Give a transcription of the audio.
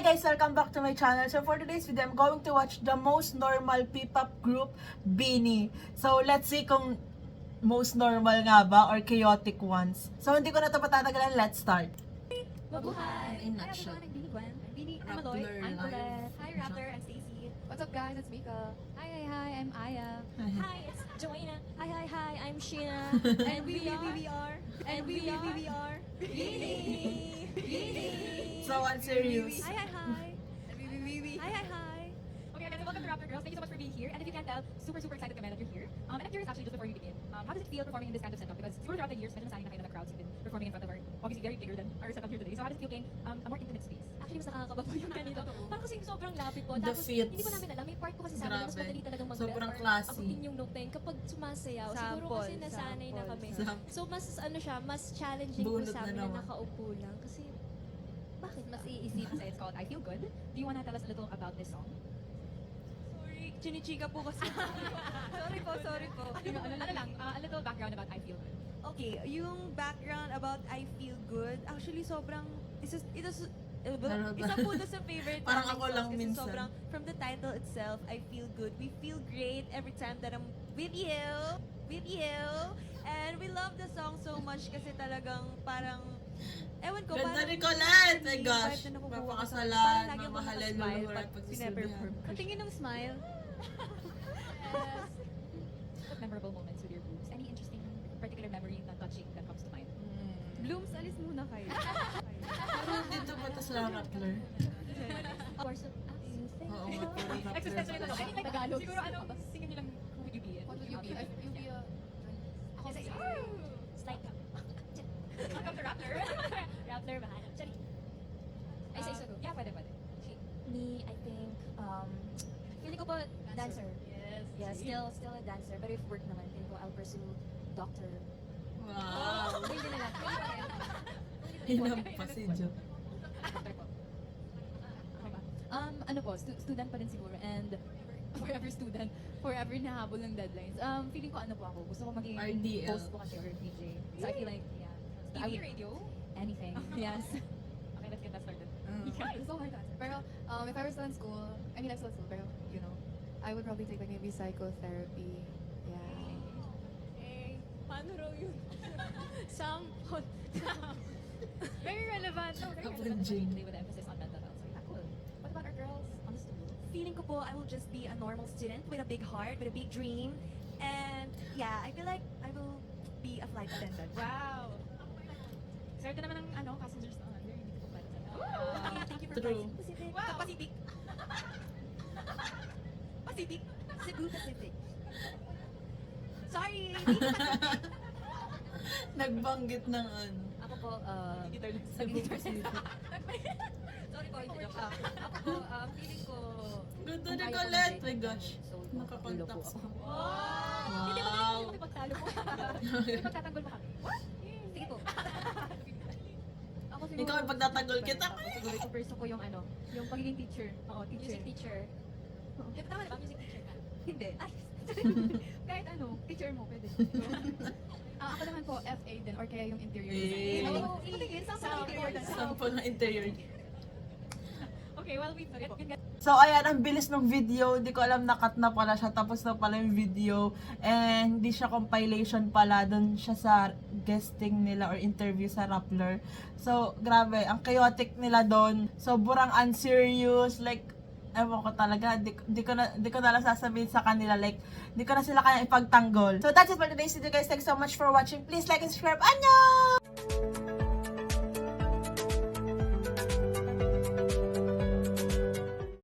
Hi guys! Welcome back to my channel. So for today's video, I'm going to watch the most normal P-pop group, BINI. So let's see kung most normal nga ba or chaotic ones. So hindi ko na ito patatagalan, let's start. Mabuhay! In Hi nutshell. everyone, I'm Bini Gwen. I'm Bini, I'm Aloy. Rappler I'm live. Colette. Hi Raptor, I'm Stacy. What's up guys, it's Mika. Hi, I'm Aya. Hi, it's Joanna. Hi, I'm Sheena. And we are. And we are. Bini! Bini! So unserious. Hi. Hi. Okay guys, welcome to Raptor Girls. Thank you so much for being here. And if you can't tell, super excited kami that you're here. And I'm curious actually, just before you begin, how does it feel performing in this kind of setup? Because siguro throughout the years, medyo nasanay na kayo na crowds you've been performing in front of our, obviously very bigger than our setup here today. So how does it feel being a more intimate space? Actually, mas nakakaba po yung ganito. Parang kasi sobrang lapit po. The Tapos, fits. hindi ko namin alam. May part po kasi sa amin, mas Grabe. madali talagang mag-rep Sobrang or classy. abutin yung note na yun kapag sumasayaw. Siguro kasi nasanay na kami. Sample. So, mas ano siya, mas challenging po Bunot sa na amin na naman. nakaupo lang. Kasi, bakit Mas mas iisip kasi it's called I Feel Good. Do you wanna tell us a little about this song? Sorry, chinichika po kasi. sorry po. Ano lang, a little background about I Feel Good. Okay, yung background about I Feel Good, actually sobrang, isa po to sa favorite Parang naming ako songs lang kasi minsan. sobrang, from the title itself, I Feel Good. We feel great every time that I'm with you. And we love the song so much kasi talagang parang, ewan ko, Ganda parang ni Colette! My yung gosh! vibe na nakukuha ko sa- Mapakasalan, parang lagi ako mamahalin, nakasmile luluhuran pag pag pinaperform ko. Ang tingin ng smile. What memorable moments with your groups? Any interesting particular memory na touching that comes to mind? Blooms, alis muna kayo. Parang dito ba ito sa Rappler? Course of you think. Oo nga, puro Rappler. Existential ito. Any like Tagalog? Siguro ano, singin niyo lang who would you be? What would you be? You'll be a... Ako Yes, si... Slide ka. Welcome to Raptor. Rappler, mahanap. Sorry. Ay, sa isa ko. Yeah, pwede. Me, I think, feeling ko po, dancer. Yes. Yeah, still a dancer. But if work naman, feeling ko I'll pursue doctor. Wow! Hindi na lang. Hinampa si Jo. Raptor po. Okay ba? Ano po, student pa din siguro and forever student, forever nahabol ng deadlines. Feeling ko ano po ako, gusto ko maging RDL. host po kasi or DJ. So I feel like, yeah. I TV, would- radio? Anything, yes. Okay, let's get that started. It's so hard to answer. Pero if I were still in school, I mean I'm still in school, pero you know, I would probably take like maybe psychotherapy. Yeah. Eh, paano raw yun? Sample. Very relevant. So, very Ako relevant Jane. today with emphasis on mental health. So, yeah, cool. What about our girls on the stool? Feeling ko po, I will just be a normal student with a big heart, with a big dream. And yeah, I feel like I will be a flight attendant. Wow! Swerte naman ng passengers na very beautiful flight attendant. Thank you for True. Flight Pacific. Wow! Pacific! Pacific! Cebu Pacific. Sorry, hindi Pacific. Nagbanggit ng ano. Ako po, Cebu Pacific. sorry po, hindi joke. Ako po, feeling ko... Ganda kung ni kaya ko Colette! mag-take My gosh! so, Nakakontacts loko ako. Hindi ba Wow! kayo magpagtalo mo? Hindi magtatanggol mo kami. What? Sige po. Ako siguro, Ikaw ay pagtatagol kita. Siguro ito first ko yung yung pagiging teacher. Ako, teacher. Music teacher. Di ba tama diba? Music teacher ka? Hindi. Kahit ano, teacher mo, pwede. Ako naman po, FA din, or kaya yung interior Eh. design. Oo, itingin. Sample ng interior design. Sample ng interior. Okay, well, we get So ayan, ang bilis ng video. Hindi ko alam na-cut na pala siya. Tapos na pala yung video. And hindi siya compilation pala. Doon siya sa guesting nila or interview sa Rappler. So grabe, ang chaotic nila doon. Sobrang unserious. Like, ewan ko talaga. Di ko na lang sasabihin sa kanila. Like, di ko na sila kaya ipagtanggol. So that's it for today's video guys. Thanks so much for watching. Please like and subscribe. Annyeong!